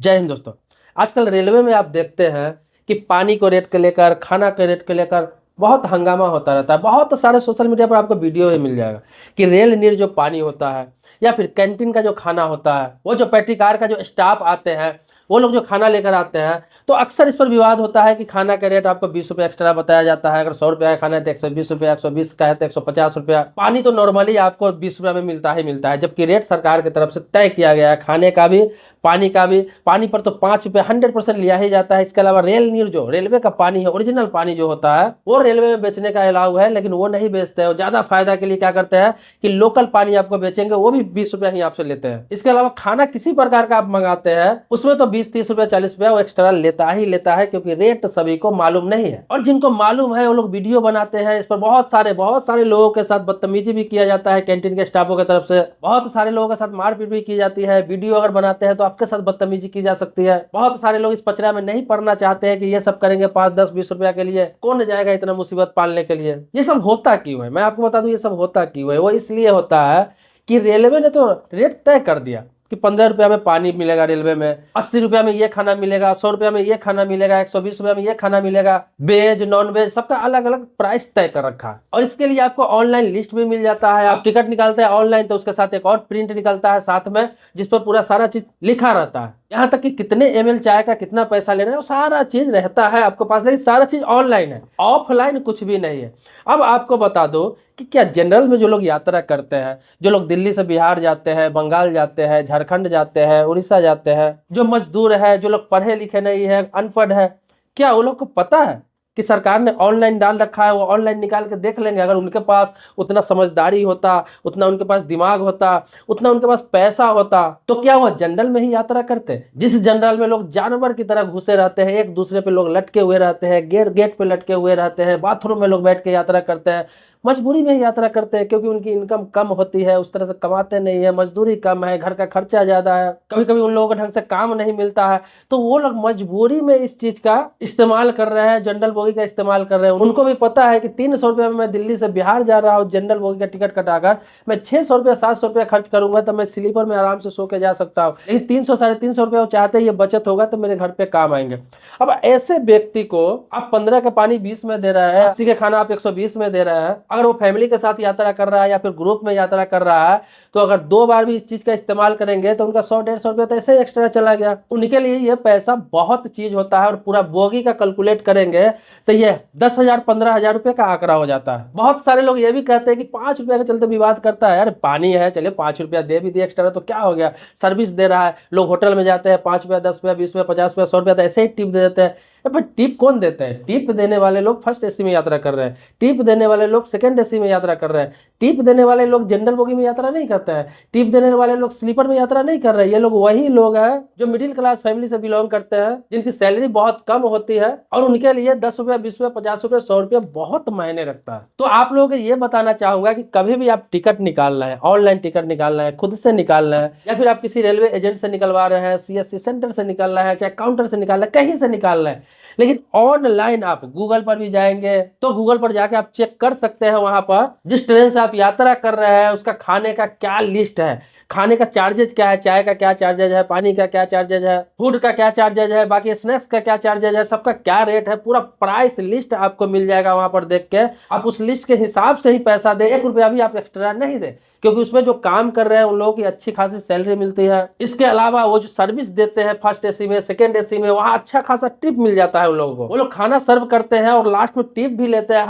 जय हिंद दोस्तों। आजकल रेलवे में आप देखते हैं कि पानी को रेट को लेकर, खाना के रेट को लेकर बहुत हंगामा होता रहता है। बहुत सारे सोशल मीडिया पर आपको वीडियो भी मिल जाएगा कि रेल नीर जो पानी होता है या फिर कैंटीन का जो खाना होता है, वो जो पेटिकार का जो स्टाफ आते हैं, वो लोग जो खाना लेकर आते हैं, तो अक्सर इस पर विवाद होता है कि खाना का रेट आपको 20 रुपये एक्स्ट्रा बताया जाता है। अगर 100 रुपये का खाना है तो 120 रुपये, 120 का है तो 150 रुपया। पानी तो नॉर्मली आपको 20 रुपये में मिलता ही मिलता है, जबकि रेट सरकार की तरफ से तय किया गया है खाने का भी, पानी का भी। पानी पर तो 5 रुपये 100% लिया ही जाता है। इसके अलावा रेल नीर जो रेलवे का पानी है, ओरिजिनल पानी जो होता है, वो रेलवे में बेचने का अलाउ है, लेकिन वो नहीं बेचते हैं। ज़्यादा फायदा के लिए क्या करते हैं कि लोकल पानी आपको बेचेंगे, वो भी 20 रुपये ही आपसे लेते हैं। इसके अलावा खाना किसी प्रकार का आप मंगाते हैं, उसमें तो 20, 30 रुपये, 40 रुपया वो एक्स्ट्रा लेता ही लेता है, क्योंकि रेट सभी को मालूम नहीं है। और जिनको मालूम है वो लोग वीडियो बनाते हैं। इस पर बहुत सारे लोगों के साथ बदतमीजी भी किया जाता है कैंटीन के स्टाफों की तरफ से। बहुत सारे लोगों के साथ मारपीट भी की जाती है। वीडियो अगर बनाते हैं तो आपके साथ बदतमीजी की जा सकती है। बहुत सारे लोग इस पचड़ा में नहीं पड़ना चाहते हैं कि ये सब करेंगे 5, 10, 20 रुपया के लिए। कौन जाएगा इतना मुसीबत पालने के लिए? ये सब होता क्यों है, मैं आपको बता दूं। ये सब होता क्यों है? वो इसलिए होता है कि रेलवे ने तो रेट तय कर दिया कि 15 रुपया में पानी मिलेगा रेलवे में, 80 रुपया में ये खाना मिलेगा, 100 रुपया में ये खाना मिलेगा, 120 रुपया में ये खाना मिलेगा। वेज नॉन वेज सबका अलग अलग प्राइस तय कर रखा है। और इसके लिए आपको ऑनलाइन लिस्ट भी मिल जाता है। आप टिकट निकालते हैं ऑनलाइन, तो उसके साथ एक और प्रिंट निकलता है साथ में, जिस पर पूरा सारा चीज लिखा रहता है। यहाँ तक कि कितने ml चाय का कितना पैसा लेना है, वो सारा चीज रहता है आपके पास। लेकिन सारा चीज ऑनलाइन है, ऑफलाइन कुछ भी नहीं है। अब आपको बता दो कि क्या जनरल में जो लोग यात्रा करते हैं, जो लोग दिल्ली से बिहार जाते हैं, बंगाल जाते हैं, झारखंड जाते हैं, उड़ीसा जाते हैं, जो मजदूर है, जो लोग पढ़े लिखे नहीं है, अनपढ़ है, क्या वो लोग को पता है कि सरकार ने ऑनलाइन डाल रखा है? वो ऑनलाइन निकाल के देख लेंगे। अगर उनके पास उतना समझदारी होता, उतना उनके पास दिमाग होता, उतना उनके पास पैसा होता, तो क्या वो जनरल में ही यात्रा करते? जिस जनरल में लोग जानवर की तरह घुसे रहते हैं, एक दूसरे पे लोग लटके हुए रहते हैं, गेट पे लटके हुए रहते हैं, बाथरूम में लोग बैठ के यात्रा करते हैं, मजबूरी में ही यात्रा करते हैं, क्योंकि उनकी इनकम कम होती है, उस तरह से कमाते नहीं है, मजदूरी कम है, घर का खर्चा ज्यादा है, कभी कभी उन लोगों को ढंग से काम नहीं मिलता है, तो वो लोग मजबूरी में इस चीज का इस्तेमाल कर रहे हैं, जनरल बोगी का इस्तेमाल कर रहे हैं। उनको भी पता है कि 300 रुपये में मैं दिल्ली से बिहार जा रहा हूँ, जनरल बोगी का टिकट कटाकर मैं 600 रुपया 700 रुपया खर्च करूंगा तो मैं स्लीपर में आराम से सो के जा सकता हूँ। लेकिन 300 साढ़े 300 रुपया वो चाहते हैं ये बचत होगा तो मेरे घर पे काम आएंगे। अब ऐसे व्यक्ति को आप 15 का पानी 20 में दे रहे हैं, 80 का खाना आप 120 में दे रहे हैं। अगर वो फैमिली के साथ यात्रा कर रहा है या फिर ग्रुप में यात्रा कर रहा है, तो अगर 2 बार भी इस चीज का इस्तेमाल करेंगे तो उनका 100-150 रुपया तो ऐसे ही एक्स्ट्रा चला गया। उनके लिए ये पैसा बहुत चीज होता है। और पूरा बोगी का कैलकुलेट करेंगे तो ये 10,000 15,000 रुपये का आंकड़ा हो जाता है। बहुत सारे लोग ये भी कहते हैं कि 5 रुपया के चलते विवाद करता है। यार पानी है, चलिए 5 रुपया दे भी दिए एक्स्ट्रा तो क्या हो गया, सर्विस दे रहा है। लोग होटल में जाते हैं 5 रुपया, 10 रुपया, 20 रुपया, 50 रुपया, 100 रुपया तो ऐसे ही टिप दे देते हैं। पर टिप कौन देते हैं? टिप देने वाले लोग फर्स्ट एसी में यात्रा कर रहे हैं, टिप देने वाले लोग सेकंड एसी में यात्रा कर रहे हैं, टिप देने वाले लोग जनरल बोगी में यात्रा नहीं करते हैं, टिप देने वाले लोग स्लीपर में यात्रा नहीं कर रहे हैं। ये लोग वही लोग हैं जो मिडिल क्लास फैमिली से बिलोंग करते हैं, जिनकी सैलरी बहुत कम होती है, और उनके लिए 10 रुपया, 20 रुपया, 50 रुपया, 100 रुपया बहुत मायने रखता है। तो आप लोगों को ये बताना चाहूंगा कि कभी भी आप टिकट निकालना है, ऑनलाइन टिकट निकालना है, खुद से निकालना है, या फिर आप किसी रेलवे एजेंट से निकलवा रहे हैं, CSC सेंटर से निकालना है, चाहे काउंटर से निकालना है, कहीं से निकालना है, लेकिन ऑनलाइन आप गूगल पर भी जाएंगे तो गूगल पर जाके आप चेक कर सकते हैं वहां पर जिस ट्रेन से आप यात्रा कर रहे हैं उसका खाने का क्या लिस्ट है, खाने का चार्जेज क्या है, चाय का क्या चार्जेज है, पानी का क्या चार्जेज है, फूड का क्या चार्जेज है, बाकी स्नैक्स का क्या चार्जेज है, सबका क्या रेट है, पूरा प्राइस लिस्ट आपको मिल जाएगा वहां पर। देख के आप उस लिस्ट के हिसाब से ही पैसा दे, 1 रुपया भी आप एक्स्ट्रा नहीं दे, क्योंकि उसमें जो काम कर रहे हैं उन लोगों की अच्छी खासी सैलरी मिलती है। इसके अलावा वो जो सर्विस देते हैं फर्स्ट एसी में, सेकंड एसी में, वहां अच्छा खासा टिप मिल जाता है उन लोगों को। वो लोग खाना सर्व करते हैं और लास्ट में टिप भी लेते हैं।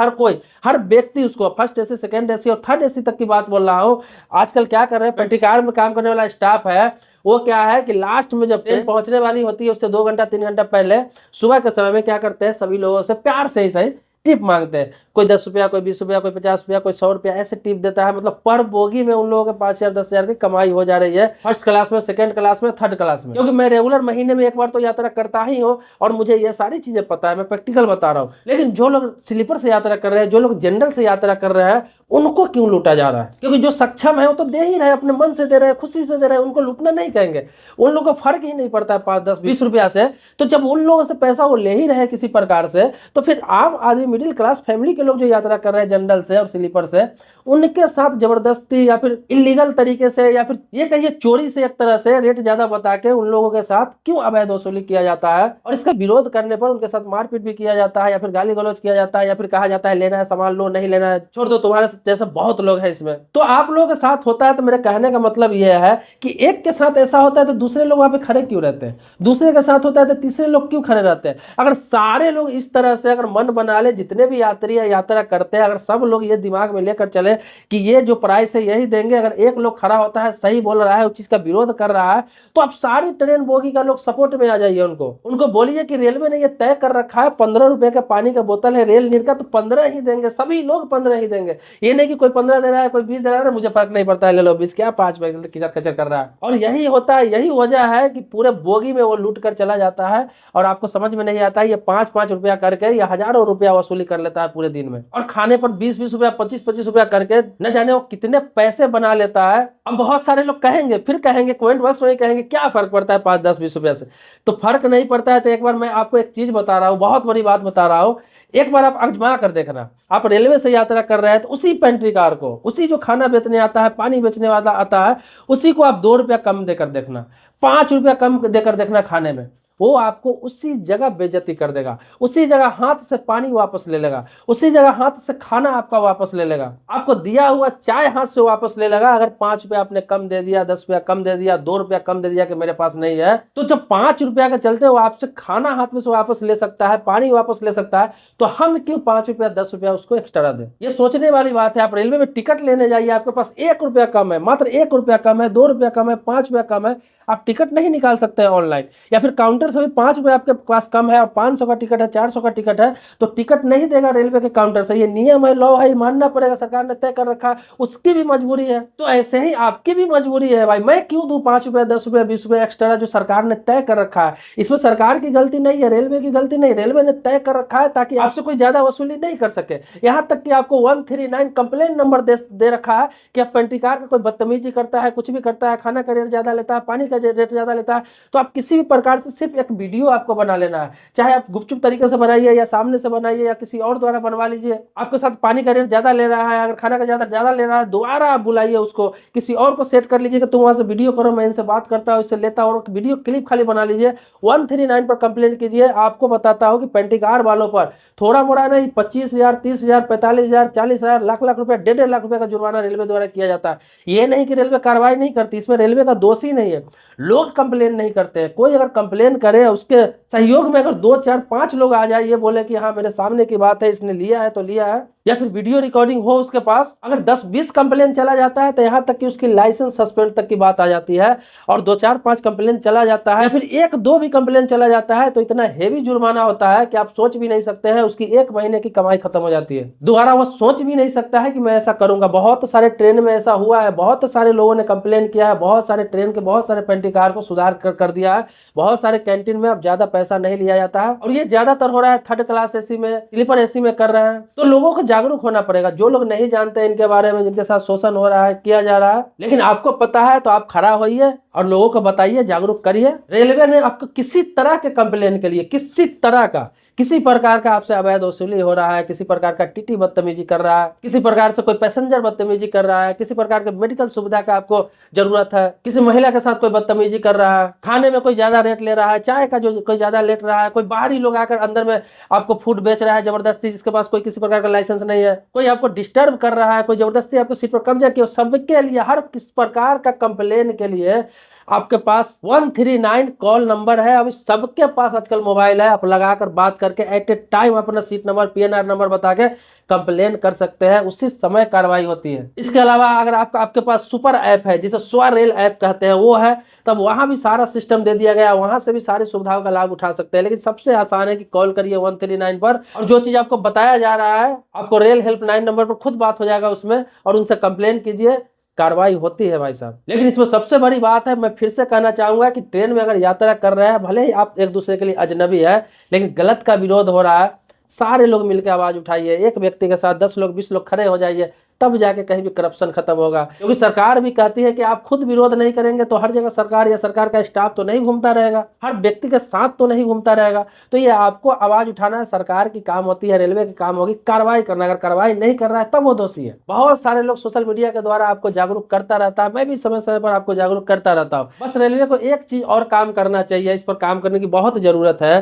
हर व्यक्ति उसको फर्स्ट एसी, सेकंड एसी और थर्ड एसी तक की बात बोल रहा हूँ। आजकल क्या कर रहे हैं, पेटिकार में काम करने वाला स्टाफ है, वो क्या है कि लास्ट में जब ट्रेन पहुंचने वाली होती है उससे 2 घंटा 3 घंटा पहले सुबह के समय में क्या करते हैं, सभी लोगों से प्यार से ही सही टिप मांगते हैं। कोई 10 रुपया, कोई 20 रुपया, कोई 50 रुपया, कोई 100 रुपया, ऐसे टिप देता है। मतलब पर बोगी में उन लोगों के 5,000 10,000 की कमाई हो जा रही है, फर्स्ट क्लास में, सेकंड क्लास में, थर्ड क्लास में। क्योंकि मैं रेगुलर महीने में 1 बार तो यात्रा करता ही हूँ और मुझे ये सारी चीजें पता है, मैं प्रैक्टिकल बता रहा हूँ। लेकिन जो लोग स्लीपर से यात्रा कर रहे हैं, जो लोग जनरल से यात्रा कर रहे हैं, उनको क्यों लूटा जा रहा है? क्योंकि जो सक्षम है वो तो दे ही रहे, अपने मन से दे रहे हैं, खुशी से दे रहे हैं, उनको लूटना नहीं कहेंगे। उन लोगों को फर्क ही नहीं पड़ता है 5, 10, 20 रुपया से। तो जब उन लोगों से पैसा वो ले ही रहे किसी प्रकार से, तो फिर आम आदमी मिडिल क्लास फैमिली के लोग जो यात्रा कर रहे हैं जनरल से और स्लीपर से, उनके साथ जबरदस्ती या फिर इलीगल तरीके से या फिर ये कहिए चोरी से एक तरह से रेट ज्यादा बता के उन लोगों के साथ क्यों अवैध वसूली किया जाता है, और इसका विरोध करने पर उनके साथ मारपीट भी किया जाता है या फिर गाली गलौज किया जाता है या फिर कहा जाता है लेना है सामान लो, नहीं लेना है छोड़ दो, तुम्हारे जैसे बहुत लोग हैं इसमें। तो आप लोगों के साथ होता है तो मेरे कहने का मतलब यह है कि एक के साथ ऐसा होता है तो दूसरे लोग वहां पे खड़े क्यों रहते हैं, दूसरे के साथ होता है तो तीसरे लोग क्यों खड़े रहते हैं। अगर सारे लोग इस तरह से अगर मन बना ले, जितने भी यात्री है यात्रा करते हैं, अगर सब लोग ये दिमाग में लेकर चले कि ये जो प्राइस है यही देंगे, अगर एक लोग खड़ा होता है सही बोल रहा है उस चीज का विरोध कर रहा है, तो आप सारी ट्रेन बोगी का लोग सपोर्ट में आ जाइए। उनको बोलिए कि रेलवे ने ये तय कर रखा है 15 रुपए का पानी का बोतल है रेल नीर का, तो 15 ही देंगे, सभी लोग 15 ही देंगे। ये नहीं कि कोई 15 दे रहा है कोई 20 दे रहा है, मुझे फर्क नहीं पड़ता है ले लो 20 क्या 5 पैसे किचर कचर कर रहा है। और यही होता है, यही वजह है कि पूरे बोगी में वो लूट कर चला जाता है और आपको समझ में नहीं आता है ये 5-5 रुपया करके या हजारों रुपया वसूली कर लेता है पूरे दिन में, और खाने पर 20-20 रुपया 25-25 रुपया करके न जाने वो कितने पैसे बना लेता है। अब बहुत सारे लोग कहेंगे, फिर कहेंगे कमेंट बॉक्स में कहेंगे क्या फर्क पड़ता है 5-10-20 रुपया से, तो फर्क नहीं पड़ता है। तो एक बार मैं आपको एक चीज बता रहा हूँ, बहुत बड़ी बात बता रहा हूँ, एक बार आप आजमा कर देखना। आप रेलवे से यात्रा कर रहे हैं तो उसी पेंट्री कार को, उसी जो खाना बेचने आता है पानी बेचने वाला आता है, उसी को आप 2 रुपया कम देकर देखना, 5 रुपया कम देकर देखना खाने में, वो आपको उसी जगह बेइज्जती कर देगा, उसी जगह हाथ से पानी वापस ले लेगा, उसी जगह हाथ से खाना आपका वापस ले लेगा, आपको दिया हुआ चाय हाथ से वापस ले लेगा। अगर 5 रुपया आपने कम दे दिया, 10 रुपया कम दे दिया, 2 रुपया कम दे दिया कि मेरे पास नहीं है, तो जब 5 रुपया के चलते वो आपसे खाना हाथ में से वापस ले सकता है, पानी वापस ले सकता है, तो हम क्यों 5 रुपया 10 रुपया उसको एक्स्ट्रा दें। ये सोचने वाली बात है। आप रेलवे में टिकट लेने जाइए, आपके पास 1 रुपया कम है, मात्र 1 रुपया कम है, 2 रुपया कम है, 5 रुपया कम है, आप टिकट नहीं निकाल सकते हैं ऑनलाइन, या फिर काउंटर से भी 5 रुपया आपके पास कम है और 500 का टिकट है, 400 का टिकट है, तो टिकट नहीं देगा रेलवे के काउंटर से। ये नियम है, लॉ है, मानना पड़ेगा, सरकार ने तय कर रखा है, उसकी भी मजबूरी है। तो ऐसे ही आपकी भी मजबूरी है भाई, मैं क्यों दूं 5 रुपया 10 रुपया 20 रुपया एक्स्ट्रा जो सरकार ने तय कर रखा है। इसमें सरकार की गलती नहीं है, रेलवे की गलती नहीं, रेलवे ने तय कर रखा है ताकि आपसे कोई ज्यादा वसूली नहीं कर सके। यहाँ तक कि आपको 139 कंप्लेंट नंबर दे रखा है कि आप पेंट्रीकार का कोई बदतमीजी करता है, कुछ भी करता है, खाना का रेट ज्यादा लेता है, पानी का रेट ज्यादा लेता है, तो आप किसी भी प्रकार से सिर्फ एक वीडियो आपको बना लेना है, चाहे आप गुपचुप तरीके से बनाइए या सामने से बनाइए या किसी और द्वारा बनवा लीजिए। आपके साथ पानी का रेट ज्यादा ले रहा है, अगर खाना का ज्यादा ले रहा है, दोबारा आप बुलाइए उसको, किसी और को सेट कर लीजिए कि तुम वहां से वीडियो करो, मैं इनसे बात करता हूँ, इससे लेता हूँ, और वीडियो क्लिप खाली बना लीजिए, 139 पर कंप्लेन कीजिए। आपको बताता हूँ कि पेंट्रीकार वालों पर थोड़ा मोड़ा नहीं, 25,000 30,000 45,000 40,000 लाख रुपया 1.5 लाख रुपया का जुर्माना रेलवे द्वारा किया जाता है। ये नहीं कि रेलवे कार्रवाई नहीं करती, इसमें रेलवे का दोष ही नहीं है, लोग कंप्लेन नहीं करते हैं। कोई अगर कंप्लेन करे, उसके सहयोग में अगर 2 4 5 लोग आ जाए, ये बोले कि हाँ मेरे सामने की बात है, इसने लिया है तो लिया है, या फिर वीडियो रिकॉर्डिंग हो उसके पास, अगर 10-20 कंप्लेन चला जाता है तो यहाँ तक कि उसकी लाइसेंस सस्पेंड तक की बात आ जाती है, और 2 4 5 कंप्लेन चला जाता है, फिर 1-2 भी कंप्लेन चला जाता है तो इतना हेवी जुर्माना होता है कि आप सोच भी नहीं सकते हैं, उसकी 1 महीने की कमाई खत्म हो जाती है। दोबारा वो सोच भी नहीं सकता है कि मैं ऐसा करूंगा। बहुत सारे ट्रेन में ऐसा हुआ है, बहुत सारे लोगों ने कंप्लेन किया है, बहुत सारे ट्रेन के बहुत सारे पेंट्रीकार को सुधार कर दिया है, बहुत सारे कैंटीन में अब ज्यादा पैसा नहीं लिया जाता है, और ये ज्यादातर हो रहा है 3rd क्लास एसी में, स्लीपर एसी में कर रहे हैं। तो लोगों को जागरूक होना पड़ेगा, जो लोग नहीं जानते इनके बारे में, जिनके साथ शोषण हो रहा है, किया जा रहा है, लेकिन आपको पता है तो आप खड़ा होइए और लोगों को बताइए, जागरूक करिए। रेलवे ने आपको किसी तरह के कंप्लेन के लिए, किसी तरह का, किसी प्रकार का आपसे अवैध वसूली हो रहा है, किसी प्रकार का टीटी बदतमीजी कर रहा है, किसी प्रकार से कोई पैसेंजर बदतमीजी कर रहा है, किसी प्रकार के मेडिकल सुविधा का आपको जरूरत है, किसी महिला के साथ कोई बदतमीजी कर रहा है, खाने में कोई ज्यादा रेट ले रहा है, चाय का जो कोई ज्यादा लेट रहा है, कोई बाहरी लोग आकर अंदर में आपको फूड बेच रहा है जबरदस्ती, जिसके पास कोई किसी प्रकार का लाइसेंस नहीं है, कोई आपको डिस्टर्ब कर रहा है, कोई जबरदस्ती आपको सीट पर कब्जा किया, सबके लिए, हर किस प्रकार का कंप्लेन के लिए आपके पास 139 कॉल नंबर है। अभी सबके पास आजकल मोबाइल है, आप लगाकर बात करके एट ए टाइम अपना सीट नंबर, पीएनआर नंबर बता के कंप्लेन कर सकते हैं, उसी समय कार्रवाई होती है। इसके अलावा अगर आपके पास सुपर ऐप है, जिसे स्वरेल ऐप कहते हैं, वो है, तब वहां भी सारा सिस्टम दे दिया गया, वहां से भी सारी सुविधाओं का लाभ उठा सकते हैं। लेकिन सबसे आसान है कि कॉल करिए 139 पर, और जो चीज आपको बताया जा रहा है, आपको रेल हेल्पलाइन नंबर पर खुद बात हो जाएगा उसमें, और उनसे कंप्लेन कीजिए, कार्रवाई होती है भाई साहब। लेकिन इसमें सबसे बड़ी बात है, मैं फिर से कहना चाहूंगा कि ट्रेन में अगर यात्रा कर रहे हैं, भले ही आप एक दूसरे के लिए अजनबी है, लेकिन गलत का विरोध हो रहा है, सारे लोग मिलकर आवाज उठाइए, एक व्यक्ति के साथ 10 लोग 20 लोग खड़े हो जाइए, तब जाके कहीं भी करप्शन खत्म होगा। क्योंकि सरकार भी कहती है कि आप खुद विरोध नहीं करेंगे तो हर जगह सरकार या सरकार का स्टाफ तो नहीं घूमता रहेगा, हर व्यक्ति के साथ तो नहीं घूमता रहेगा। तो ये आपको आवाज उठाना है, सरकार की काम होती है, रेलवे की काम होगी कार्रवाई करना। अगर कार्रवाई नहीं कर रहा है तब वो दोषी है। बहुत सारे लोग सोशल मीडिया के द्वारा आपको जागरूक करता रहता है, मैं भी समय समय पर आपको जागरूक करता रहता हूँ। बस रेलवे को एक चीज और काम करना चाहिए, इस पर काम करने की बहुत जरूरत है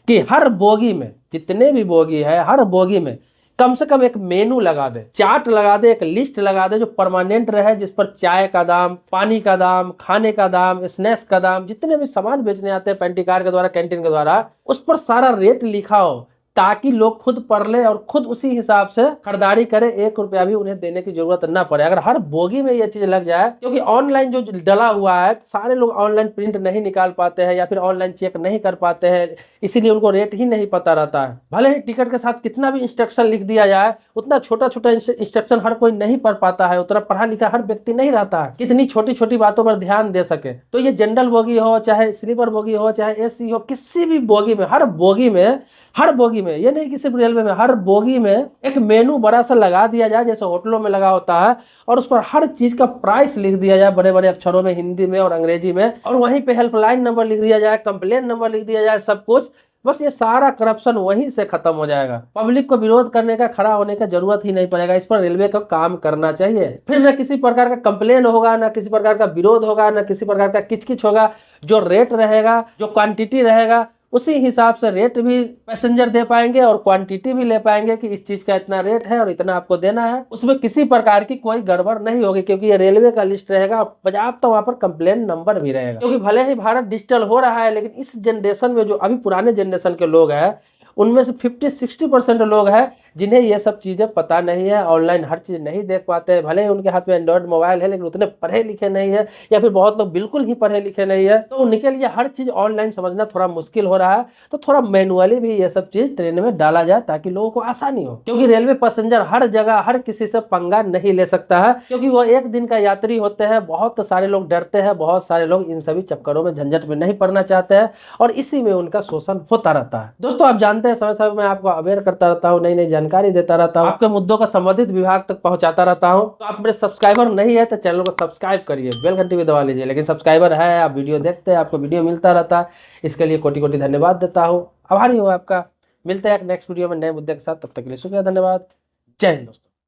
कि हर बोगी में, जितने भी बोगी है, हर बोगी में कम से कम एक मेनू लगा दे, चार्ट लगा दे, एक लिस्ट लगा दे जो परमानेंट रहे, जिस पर चाय का दाम, पानी का दाम, खाने का दाम, स्नैक्स का दाम, जितने भी सामान बेचने आते हैं पेंटी कार के द्वारा, कैंटीन के द्वारा, उस पर सारा रेट लिखा हो, ताकि लोग खुद पढ़ ले और खुद उसी हिसाब से खरीदारी करे, 1 रुपया भी उन्हें देने की जरूरत ना पड़े। अगर हर बोगी में ये चीज लग जाए, क्योंकि ऑनलाइन जो डला हुआ है, सारे लोग ऑनलाइन प्रिंट नहीं निकाल पाते हैं या फिर ऑनलाइन चेक नहीं कर पाते हैं, इसीलिए उनको रेट ही नहीं पता रहता है। भले ही टिकट के साथ कितना भी इंस्ट्रक्शन लिख दिया जाए, उतना छोटा छोटा इंस्ट्रक्शन हर कोई नहीं पढ़ पाता है, उतना पढ़ा लिखा हर व्यक्ति नहीं रहता है कितनी छोटी छोटी बातों पर ध्यान दे सके। तो ये जनरल बोगी हो, चाहे स्लीपर बोगी हो, चाहे एसी हो, किसी भी बोगी में, हर बोगी में, ये नहीं कि सिर्फ रेलवे में, हर बोगी में एक मेनू बड़ा सा लगा दिया जाए, जैसे होटलों में लगा होता है, और उस पर हर चीज का प्राइस लिख दिया जाए बड़े बड़े अक्षरों में, हिंदी में और अंग्रेजी में, और वहीं पे हेल्पलाइन नंबर लिख दिया जाए, कंप्लेन नंबर लिख दिया जाए, सब कुछ। बस ये सारा करप्शन वहीं से खत्म हो जाएगा। पब्लिक को विरोध करने का, खड़ा होने का जरूरत ही नहीं पड़ेगा। इस पर रेलवे को काम करना चाहिए। फिर न किसी प्रकार का कंप्लेन होगा, न किसी प्रकार का विरोध होगा, न किसी प्रकार का किचकिच होगा। जो रेट रहेगा, जो क्वांटिटी रहेगा, उसी हिसाब से रेट भी पैसेंजर दे पाएंगे और क्वांटिटी भी ले पाएंगे कि इस चीज का इतना रेट है और इतना आपको देना है। उसमें किसी प्रकार की कोई गड़बड़ नहीं होगी, क्योंकि ये रेलवे का लिस्ट रहेगा, पर्याप्त तो वहां पर कंप्लेन नंबर भी रहेगा। क्योंकि भले ही भारत डिजिटल हो रहा है, लेकिन इस जनरेशन में जो अभी पुराने जनरेशन के लोग हैं, उनमें से 50-60% लोग हैं जिन्हें ये सब चीजें पता नहीं है, ऑनलाइन हर चीज नहीं देख पाते हैं। भले ही उनके हाथ में एंड्रॉइड मोबाइल है, लेकिन उतने पढ़े लिखे नहीं है, या फिर बहुत लोग बिल्कुल ही पढ़े लिखे नहीं है। तो उनके लिए हर चीज ऑनलाइन समझना थोड़ा मुश्किल हो रहा है। तो थोड़ा मैनुअली भी ये सब चीज ट्रेन में डाला जाए, ताकि लोगों को आसानी हो। क्योंकि रेलवे पैसेंजर हर जगह हर किसी से पंगा नहीं ले सकता है, क्योंकि वो एक दिन का यात्री होते हैं। बहुत सारे लोग डरते हैं, बहुत सारे लोग इन सभी चक्करों में, झंझट में नहीं पड़ना चाहते हैं, और इसी में उनका शोषण होता रहता है। दोस्तों, आप जानते हैं समय समय मैं आपको अवेयर करता रहता हूँ, नई नई जानकारी देता रहता हूँ, आपके मुद्दों का संबंधित विभाग तक पहुंचाता रहता हूं। तो आप मेरे सब्सक्राइबर नहीं है तो चैनल को सब्सक्राइब करिए, बेल घंटी भी दबा लीजिए। लेकिन सब्सक्राइबर है, आप वीडियो देखते हैं, आपको वीडियो मिलता रहता है, इसके लिए कोटि कोटि धन्यवाद देता हूं, आभारी हूं आपका। मिलते हैं एक नेक्स्ट वीडियो में नए मुद्दे के साथ, तब तक के लिए शुक्रिया, धन्यवाद, जय हिंद दोस्तों।